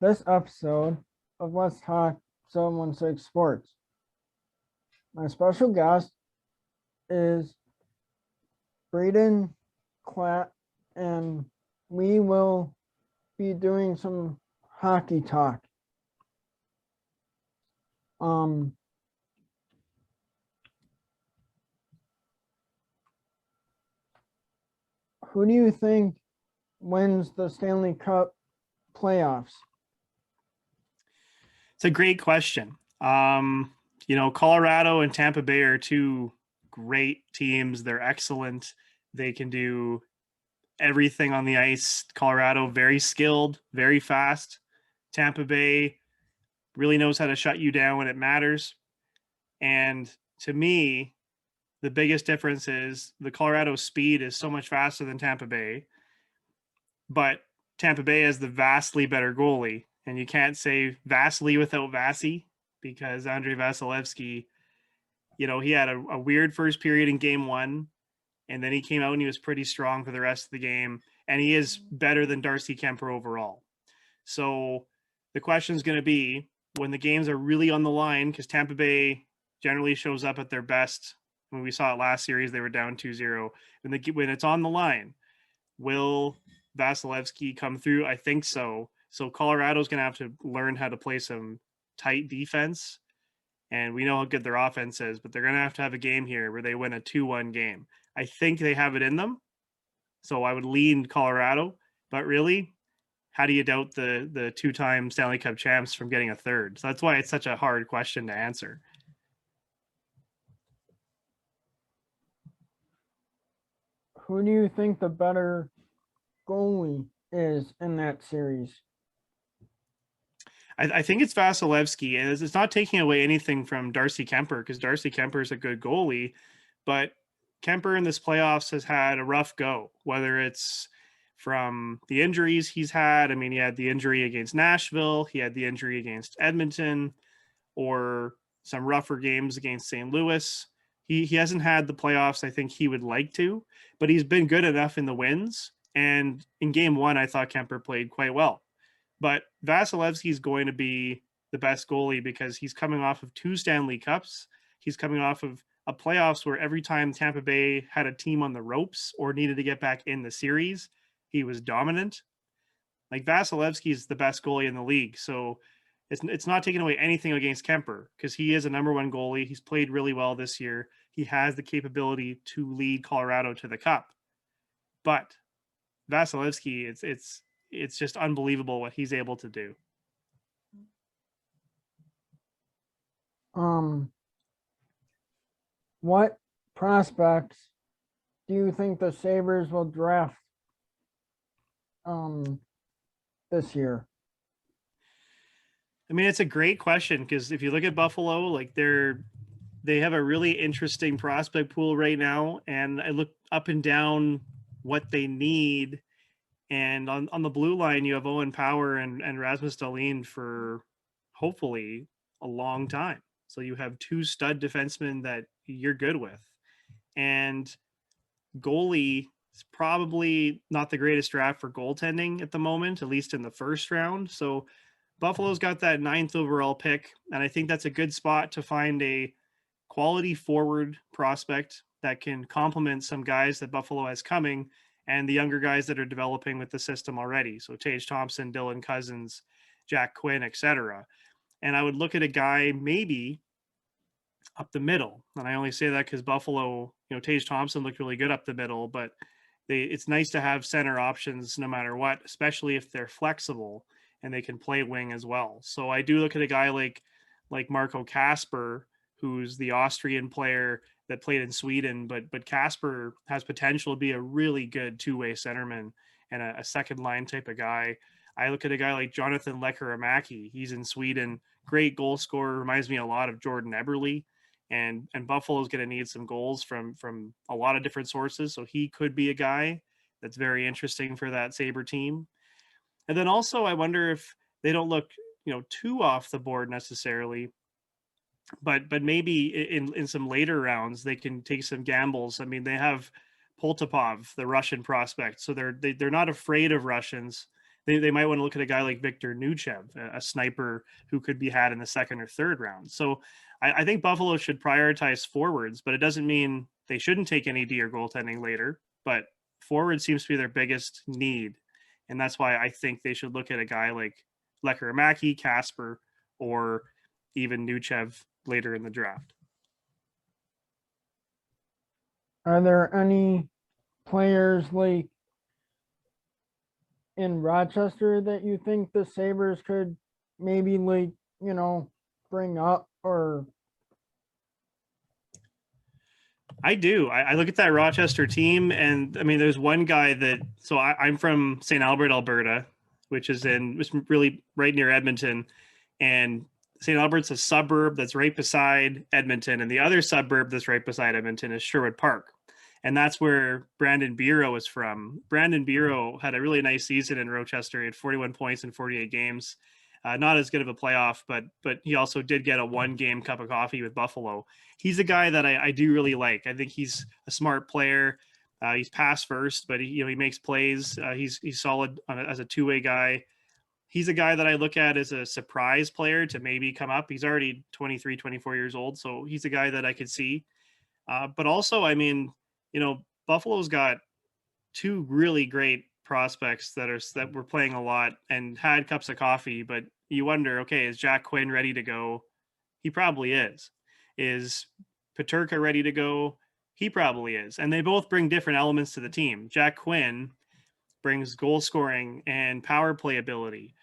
this episode of Let's Talk 716 Sports. My special guest is Brennan Klak, and we will be doing some hockey talk. Who do you think wins the Stanley Cup playoffs? It's a great question. Colorado and Tampa Bay are two great teams. They're excellent. They can do everything on the ice. Colorado, very skilled, very fast. Tampa Bay really knows how to shut you down when it matters. And to me, the biggest difference is the Colorado speed is so much faster than Tampa Bay, but Tampa Bay has the vastly better goalie. And you can't say vastly without Vasi, because Andrei Vasilevsky, he had a weird first period in game one, and then he came out and he was pretty strong for the rest of the game. And he is better than Darcy Kemper overall. So the question is going to be, when the games are really on the line, because Tampa Bay generally shows up at their best. When we saw it last series, they were down 2-0. When it's on the line, will Vasilevsky come through? I think so. So Colorado's going to have to learn how to play some tight defense. And we know how good their offense is, but they're going to have a game here where they win a 2-1 game. I think they have it in them. So I would lean Colorado. But really, how do you doubt the two-time Stanley Cup champs from getting a third? So that's why it's such a hard question to answer. Who do you think the better goalie is in that series? I think it's Vasilevsky, and it's not taking away anything from Darcy Kemper, because Darcy Kemper is a good goalie, but Kemper in this playoffs has had a rough go, whether it's from the injuries he's had. I mean, he had the injury against Nashville, he had the injury against Edmonton, or some rougher games against St. Louis. He hasn't had the playoffs I think he would like to, but he's been good enough in the wins. And in game one, I thought Kemper played quite well. But Vasilevsky is going to be the best goalie because he's coming off of 2 Stanley Cups. He's coming off of a playoffs where every time Tampa Bay had a team on the ropes or needed to get back in the series, he was dominant. Like, Vasilevsky is the best goalie in the league. So it's not taking away anything against Kemper, because he is a number one goalie. He's played really well this year. He has the capability to lead Colorado to the cup. But Vasilevsky, it's just unbelievable what he's able to do. What prospects do you think the Sabres will draft this year? I mean, it's a great question, because if you look at Buffalo, like they have a really interesting prospect pool right now, and I look up and down what they need. And on the blue line, you have Owen Power and Rasmus Dahlin for hopefully a long time. So you have 2 stud defensemen that you're good with. And goalie is probably not the greatest draft for goaltending at the moment, at least in the first round. So Buffalo's got that 9th overall pick, and I think that's a good spot to find a quality forward prospect that can complement some guys that Buffalo has coming, and the younger guys that are developing with the system already. So Tage Thompson, Dylan Cousins, Jack Quinn, etc. And I would look at a guy maybe up the middle. And I only say that because Buffalo, Tage Thompson looked really good up the middle, but it's nice to have center options no matter what, especially if they're flexible and they can play wing as well. So I do look at a guy like Marco Kasper, who's the Austrian player that played in Sweden, but Kasper has potential to be a really good 2-way centerman and a second line type of guy. I look at a guy like Jonathan Lekkerimäki. He's in Sweden, great goal scorer, reminds me a lot of Jordan Eberle, and Buffalo's going to need some goals from a lot of different sources. So he could be a guy that's very interesting for that Sabre team. And then also, I wonder if they don't look, too off the board necessarily, but maybe in some later rounds they can take some gambles. I mean, they have Poltapov, the Russian prospect, so they're not afraid of Russians. they might want to look at a guy like Victor Nuchev, a sniper who could be had in the second or third round. So I think Buffalo should prioritize forwards, but it doesn't mean they shouldn't take any D or goaltending later. But forward seems to be their biggest need. And that's why I think they should look at a guy like Lekaramaki, Casper, or even Nuchev later in the draft. Are there any players like in Rochester that you think the Sabres could maybe like, bring up or I do. I look at that Rochester team, and I mean, there's one guy that. So I'm from St. Albert, Alberta, which is really right near Edmonton, and St. Albert's a suburb that's right beside Edmonton, and the other suburb that's right beside Edmonton is Sherwood Park, and that's where Brandon Biro is from. Brandon Biro had a really nice season in Rochester. He had 41 points in 48 games. Not as good of a playoff, but he also did get a 1-game cup of coffee with Buffalo. He's a guy that I do really like. I think he's a smart player. He's pass first, but he makes plays. He's solid as a two-way guy. He's a guy that I look at as a surprise player to maybe come up. He's already 23, 24 years old, so he's a guy that I could see. But also, I mean, Buffalo's got 2 really great prospects that were playing a lot and had cups of coffee, but you wonder, okay, is Jack Quinn ready to go? He probably is. Is Peterka ready to go? He probably is. And they both bring different elements to the team. Jack Quinn brings goal scoring and power play ability.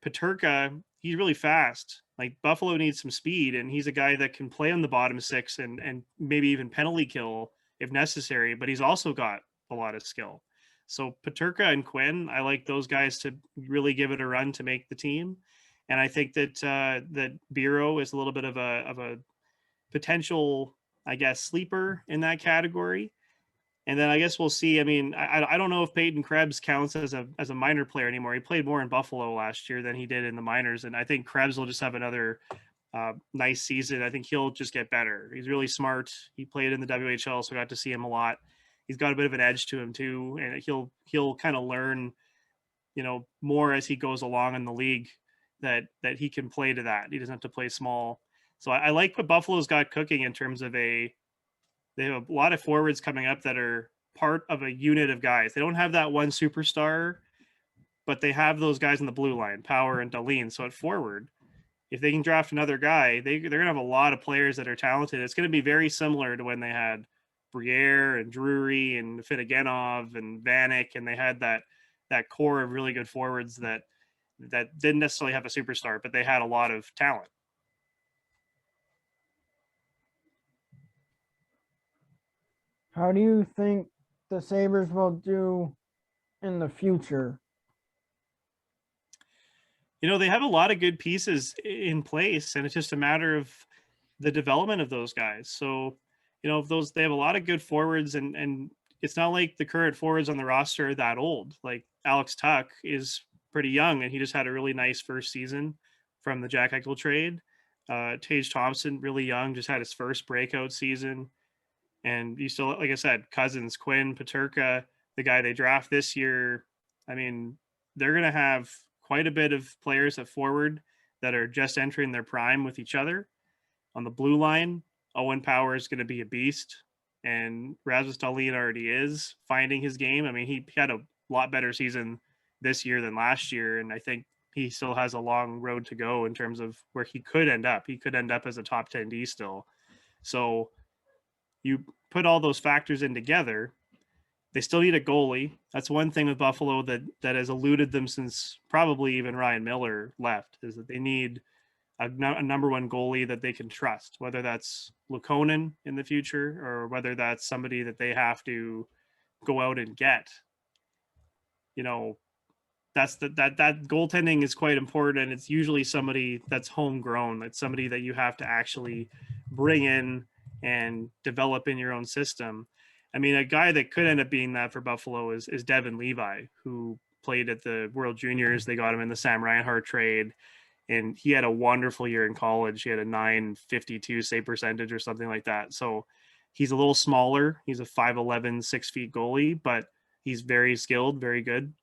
Peterka, he's really fast. Like Buffalo needs some speed, and he's a guy that can play on the bottom 6 and maybe even penalty kill if necessary, but he's also got a lot of skill. So Peterka and Quinn, I like those guys to really give it a run to make the team. And I think that that Biro is a little bit of a potential, I guess, sleeper in that category. And then I guess we'll see. I mean, I don't know if Peyton Krebs counts as a minor player anymore. He played more in Buffalo last year than he did in the minors, and I think Krebs will just have another nice season. I think he'll just get better. He's really smart. He played in the WHL, so I got to see him a lot. He's got a bit of an edge to him too, and he'll kind of learn, more as he goes along in the league that he can play to that. He doesn't have to play small. So I like what Buffalo's got cooking in terms of they have a lot of forwards coming up that are part of a unit of guys. They don't have that one superstar, but they have those guys in the blue line, Power and Dahlin. So at forward, if they can draft another guy, they're going to have a lot of players that are talented. It's going to be very similar to when they had Briere and Drury and Finneganoff and Vanek, and they had that core of really good forwards that didn't necessarily have a superstar, but they had a lot of talent. how do you think the Sabres will do in the future? They have a lot of good pieces in place, and it's just a matter of the development of those guys. So, if they have a lot of good forwards, and it's not like the current forwards on the roster are that old. Like Alex Tuck is pretty young, and he just had a really nice first season from the Jack Eichel trade. Tage Thompson, really young, just had his first breakout season. And you still, like I said, Cousins, Quinn, Peterka, the guy they draft this year. I mean, they're going to have quite a bit of players at forward that are just entering their prime with each other. On the blue line, Owen Power is going to be a beast, and Rasmus Dahlin already is finding his game. I mean, he had a lot better season this year than last year, and I think he still has a long road to go in terms of where he could end up. He could end up as a top 10 D still. So you put all those factors in together, they still need a goalie. That's one thing with Buffalo that has eluded them since probably even Ryan Miller left, is that they need a number one goalie that they can trust, whether that's Luukkonen in the future or whether that's somebody that they have to go out and get. That's that goaltending is quite important, and it's usually somebody that's homegrown. That's somebody that you have to actually bring in and develop in your own system. I mean, a guy that could end up being that for Buffalo is Devin Levi, who played at the World Juniors. They got him in the Sam Reinhart trade, and he had a wonderful year in college. He had a 952 save percentage or something like that. So he's a little smaller. He's a 5'11", 6 feet goalie, but he's very skilled, very good.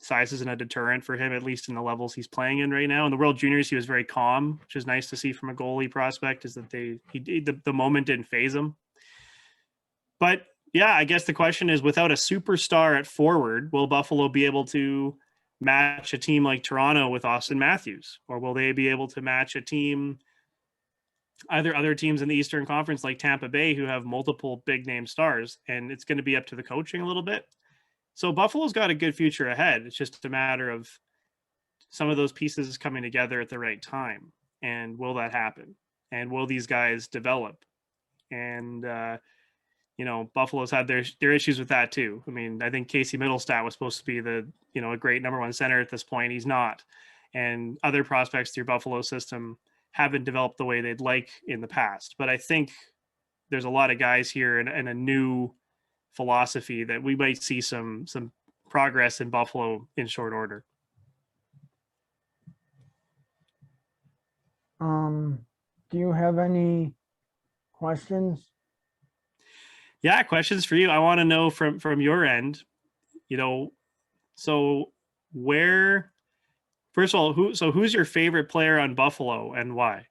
size isn't a deterrent for him, at least in the levels he's playing in right now. In the World Juniors, he was very calm, which is nice to see from a goalie prospect, is that the moment didn't phase him. But yeah, I guess the question is, without a superstar at forward, will Buffalo be able to match a team like Toronto with Austin Matthews? Or will they be able to match a team, either other teams in the Eastern Conference like Tampa Bay, who have multiple big name stars? And it's going to be up to the coaching a little bit. So Buffalo's got a good future ahead. It's just a matter of some of those pieces coming together at the right time. And will that happen? And will these guys develop? And, Buffalo's had their issues with that too. I mean, I think Casey Middlestat was supposed to be a great number one center at this point. He's not. And other prospects through Buffalo system haven't developed the way they'd like in the past. But I think there's a lot of guys here and a new philosophy that we might see some progress in Buffalo in short order. Do you have any questions? Yeah, questions for you. I want to know from your end, so where, first of all, who's your favorite player on Buffalo and why?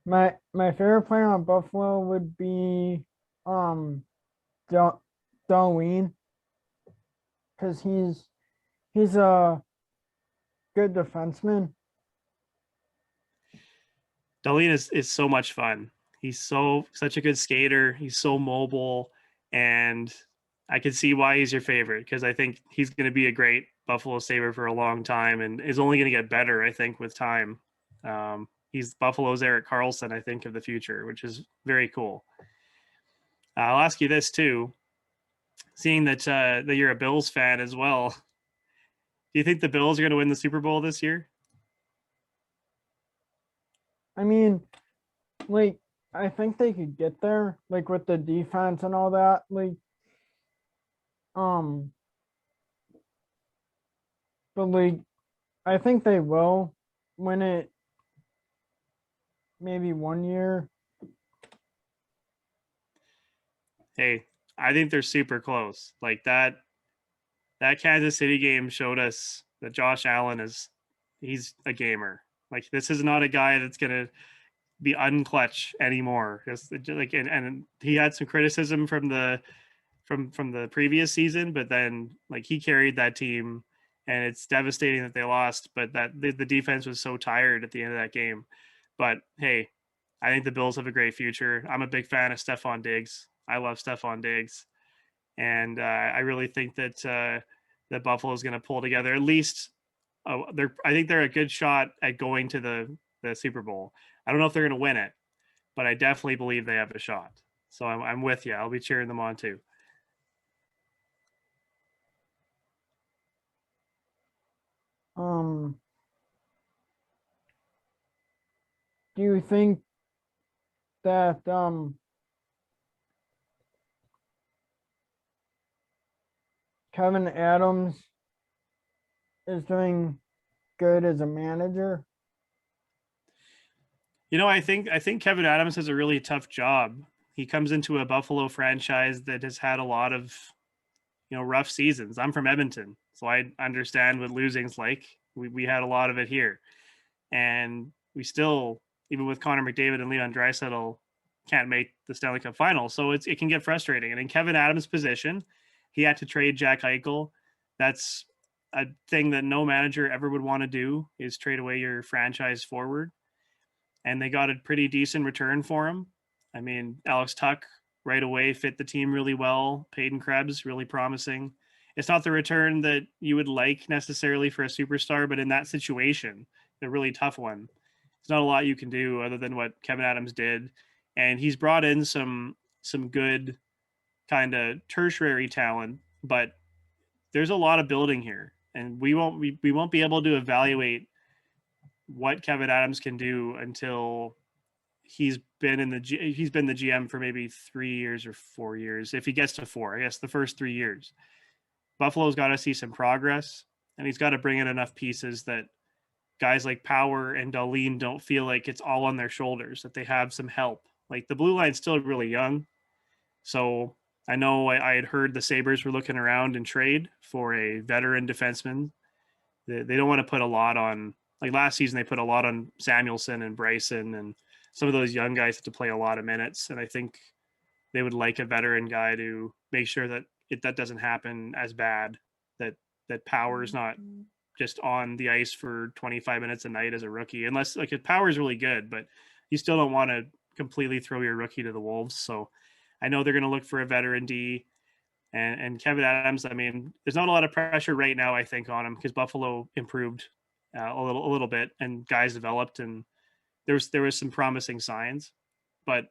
My favorite player on Buffalo would be Darlene, because he's a good defenseman. Darlene is so much fun. He's such a good skater. He's so mobile, and I can see why he's your favorite, because I think he's going to be a great Buffalo Sabre for a long time and is only going to get better, I think, with time. He's Buffalo's Erik Karlsson, I think, of the future, which is very cool. I'll ask you this too, seeing that you're a Bills fan as well. Do you think the Bills are going to win the Super Bowl this year? I mean, like, I think they could get there, like, with the defense and all that. But like, I think they will win it maybe one year. Hey, I think they're super close. Like that Kansas City game showed us that Josh Allen he's a gamer. Like, this is not a guy that's going to be unclutch anymore. And he had some criticism from the previous season, but then like he carried that team, and it's devastating that they lost, but that the defense was so tired at the end of that game. But hey, I think the Bills have a great future. I'm a big fan of Stephon Diggs. I love Stephon Diggs, and I really think that that Buffalo is going to pull together at least. I think they're a good shot at going to the Super Bowl. I don't know if they're going to win it, but I definitely believe they have a shot. So I'm with you. I'll be cheering them on too. Do you think that Kevin Adams is doing good as a manager? I think Kevin Adams has a really tough job. He comes into a Buffalo franchise that has had a lot of, rough seasons. I'm from Edmonton, so I understand what losing's like. We had a lot of it here, and we still, even with Connor McDavid and Leon Draisaitl, can't make the Stanley Cup final. So it can get frustrating. And in Kevin Adams' position, he had to trade Jack Eichel. That's a thing that no manager ever would want to do, is trade away your franchise forward. And they got a pretty decent return for him. I mean, Alex Tuch right away fit the team really well. Peyton Krebs, really promising. It's not the return that you would like necessarily for a superstar, but in that situation, a really tough one, there's not a lot you can do other than what Kevin Adams did. And he's brought in some good kind of tertiary talent, but there's a lot of building here, and we won't be able to evaluate what Kevin Adams can do until he's been the GM for maybe 3 years or 4 years. If he gets to 4, I guess the first 3 years, Buffalo's got to see some progress, and he's got to bring in enough pieces that guys like Power and Darlene don't feel like it's all on their shoulders, that they have some help. Like, the blue line's still really young, so I know I had heard the Sabres were looking around in trade for a veteran defenseman. They don't want to put a lot on, like last season, they put a lot on Samuelson and Bryson, and some of those young guys have to play a lot of minutes. And I think they would like a veteran guy to make sure that that doesn't happen as bad, that Power's not just on the ice for 25 minutes a night as a rookie, unless like Power's really good, but you still don't want to completely throw your rookie to the wolves. So I know they're going to look for a veteran D, and Kevin Adams. I mean, there's not a lot of pressure right now, I think, on him because Buffalo improved a little bit, and guys developed, and there was some promising signs, but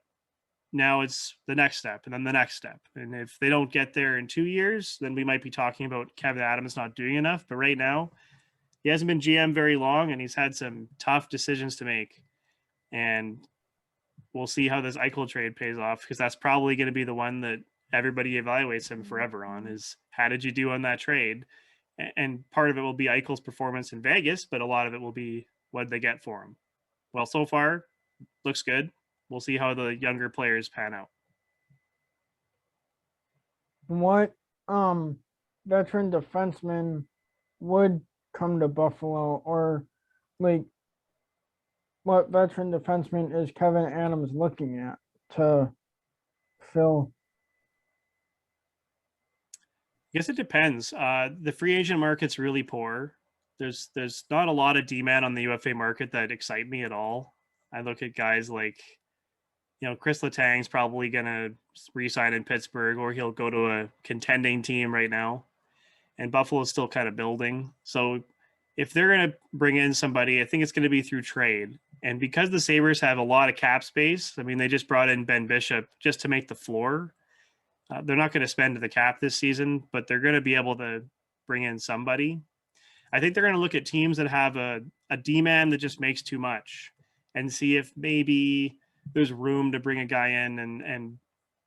now it's the next step and then the next step. And if they don't get there in 2 years, then we might be talking about Kevin Adams not doing enough. But right now, he hasn't been GM very long, and he's had some tough decisions to make. And we'll see how this Eichel trade pays off, because that's probably going to be the one that everybody evaluates him forever on, is how did you do on that trade? And part of it will be Eichel's performance in Vegas, but a lot of it will be what they get for him. Well, so far, looks good. We'll see how the younger players pan out. What veteran defenseman would come to Buffalo, or like what veteran defenseman is Kevin Adams looking at to fill? I guess it depends. The free agent market's really poor. There's not a lot of D-man on the UFA market that excite me at all. I look at guys like, Chris Letang's probably going to re-sign in Pittsburgh, or he'll go to a contending team right now. And Buffalo's still kind of building. So if they're going to bring in somebody, I think it's going to be through trade. And because the Sabres have a lot of cap space, I mean, they just brought in Ben Bishop just to make the floor. They're not going to spend the cap this season, but they're going to be able to bring in somebody. I think they're going to look at teams that have a D-man that just makes too much, and see if maybe there's room to bring a guy in and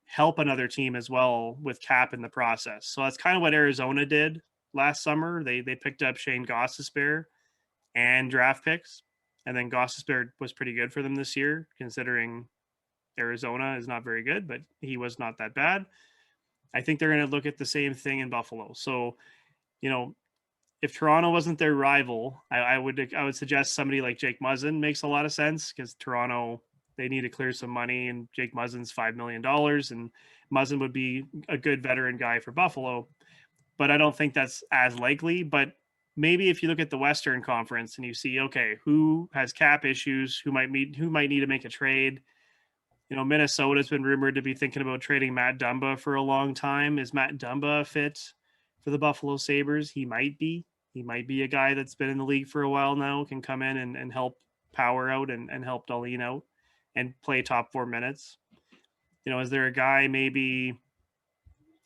help another team as well with cap in the process. So that's kind of what Arizona did last summer. They picked up Shane Gostisbehere and draft picks, and then Gostisbehere was pretty good for them this year, considering Arizona is not very good, but he was not that bad. I think they're going to look at the same thing in Buffalo. So, if Toronto wasn't their rival, I would suggest somebody like Jake Muzzin makes a lot of sense, because Toronto, they need to clear some money, and Jake Muzzin's $5 million, and Muzzin would be a good veteran guy for Buffalo. But I don't think that's as likely. But maybe if you look at the Western Conference and you see, okay, who has cap issues, who might need to make a trade. Minnesota's been rumored to be thinking about trading Matt Dumba for a long time. Is Matt Dumba a fit for the Buffalo Sabres? He might be. He might be a guy that's been in the league for a while now, can come in and help Power out and help Dahlin out and play top 4 minutes. Is there a guy, maybe,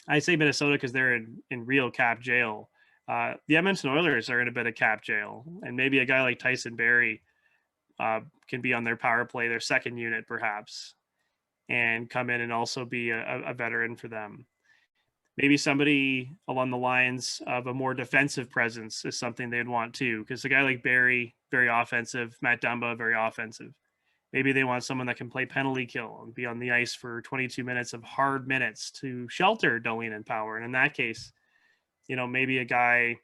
I say Minnesota because they're in real cap jail. The Edmonton Oilers are in a bit of cap jail, and maybe a guy like Tyson Barrie can be on their power play, their second unit perhaps, and come in and also be a veteran for them. Maybe somebody along the lines of a more defensive presence is something they'd want too, because a guy like Barrie, very offensive, Matt Dumba, very offensive. Maybe they want someone that can play penalty kill and be on the ice for 22 minutes of hard minutes to shelter Dahlin and Power. And in that case, maybe a guy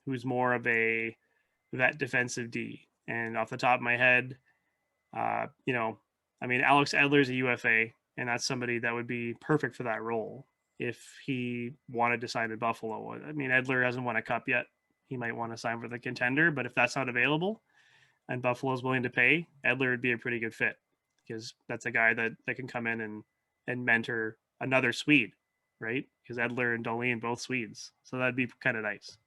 who's more of a vet defensive D. And off the top of my head, Alex Edler's a UFA, and that's somebody that would be perfect for that role if he wanted to sign in Buffalo. I mean, Edler hasn't won a cup yet. He might want to sign for the contender, but if that's not available and Buffalo's willing to pay, Edler would be a pretty good fit, because that's a guy that can come in and mentor another Swede, right? Because Edler and Dahlin both Swedes. So that'd be kind of nice.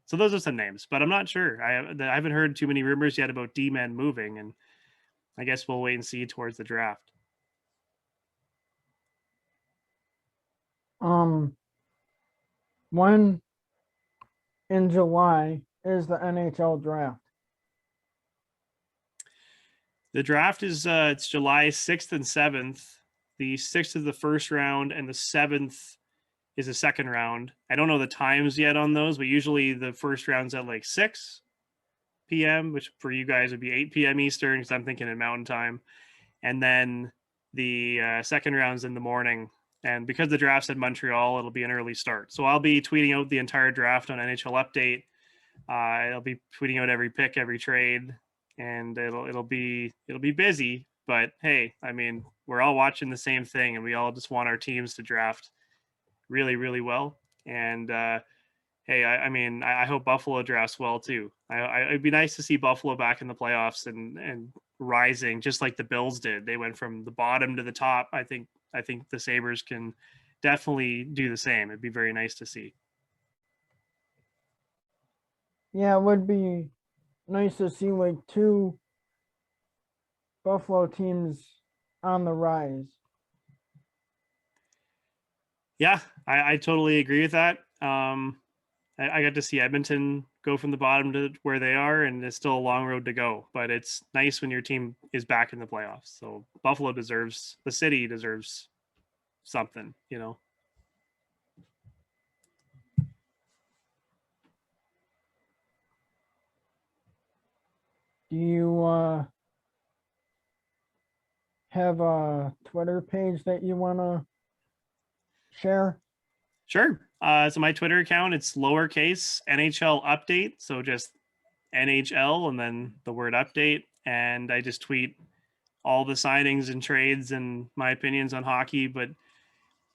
So those are some names, but I'm not sure. I haven't heard too many rumors yet about D-men moving, and I guess we'll wait and see towards the draft. When in July is the NHL draft? The draft is it's July 6th and 7th. The 6th is the first round, and the 7th is the second round. I don't know the times yet on those, but usually the first round's at like 6 p.m., which for you guys would be 8 p.m. Eastern, because I'm thinking in Mountain Time. And then the second round's in the morning And because the draft's in Montreal, it'll be an early start. So I'll be tweeting out the entire draft on NHL Update. I'll be tweeting out every pick, every trade, and it'll be busy. But hey, I mean, we're all watching the same thing, and we all just want our teams to draft really, really well. And hey, I mean, I hope Buffalo drafts well too. It'd be nice to see Buffalo back in the playoffs and rising, just like the Bills did. They went from the bottom to the top. I think the Sabres can definitely do the same. It'd be very nice to see. Yeah, it would be nice to see like two Buffalo teams on the rise. Yeah, I totally agree with that. I got to see Edmonton go from the bottom to where they are, and it's still a long road to go. But it's nice when your team is back in the playoffs. So Buffalo deserves, the city deserves something, you know. Do you have a Twitter page that you want to share? Sure. So my Twitter account, it's lowercase NHL update. So just NHL and then the word update. And I just tweet all the signings and trades and my opinions on hockey. But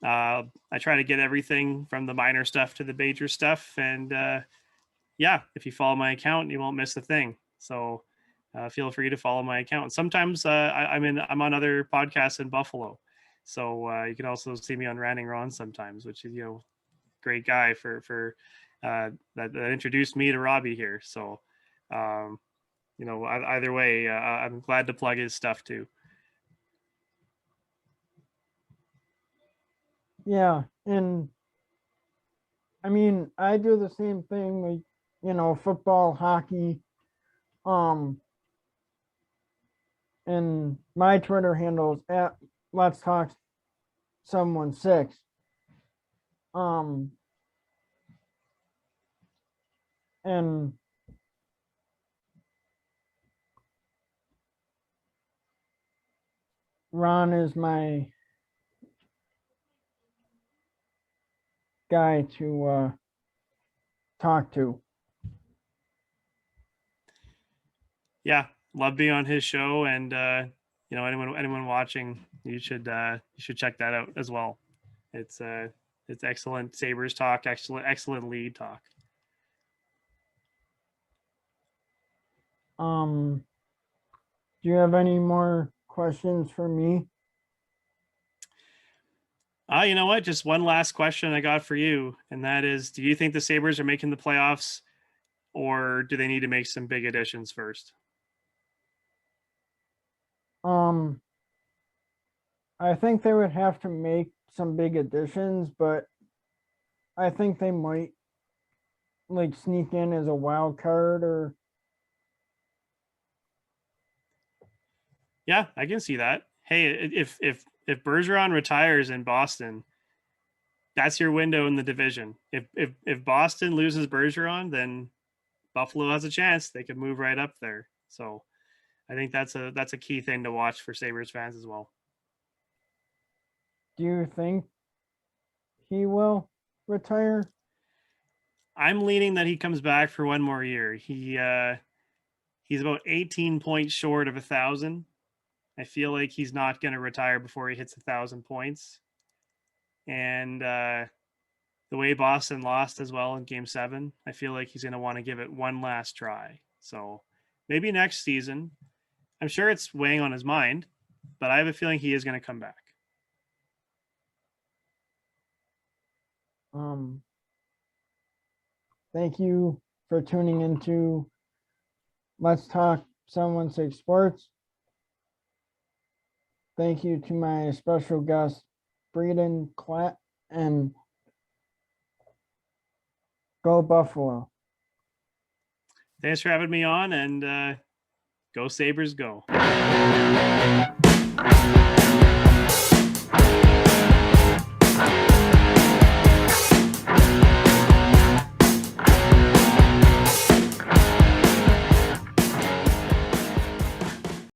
I try to get everything from the minor stuff to the major stuff. And yeah, if you follow my account, you won't miss a thing. So feel free to follow my account. Sometimes I'm on other podcasts in Buffalo. So you can also see me on Ranting Ron sometimes, which is, you know, great guy for that introduced me to Robby here. So, you know, either way, I'm glad to plug his stuff too. Yeah, and I mean, I do the same thing, like, you know, football, hockey, and my Twitter handle is at Let's Talk 716. And Ron is my guy to talk to. Yeah, love being on his show, and you know, anyone watching, you should check that out as well. It's excellent Sabres talk, excellent lead talk. Do you have any more questions for me? You know what? Just one last question I got for you, and that is, do you think the Sabres are making the playoffs, or do they need to make some big additions first? I think they would have to make some big additions, but I think they might like sneak in as a wild card or Yeah, I can see that. Hey, if Bergeron retires in Boston, that's your window in the division. If Boston loses Bergeron, then Buffalo has a chance. They could move right up there. So I think that's a key thing to watch for Sabres fans as well. do you think he will retire? I'm leaning that he comes back for one more year. He's about 18 points short of 1,000. I feel like he's not going to retire before he hits 1,000 points. And the way Boston lost as well in Game 7, I feel like he's going to want to give it one last try. So maybe next season. I'm sure it's weighing on his mind, but I have a feeling he is going to come back. Thank you for tuning into Let's Talk 716 Sports. Thank you to my special guest, Brennan Klak, and go Buffalo. Thanks for having me on, and go Sabres, go.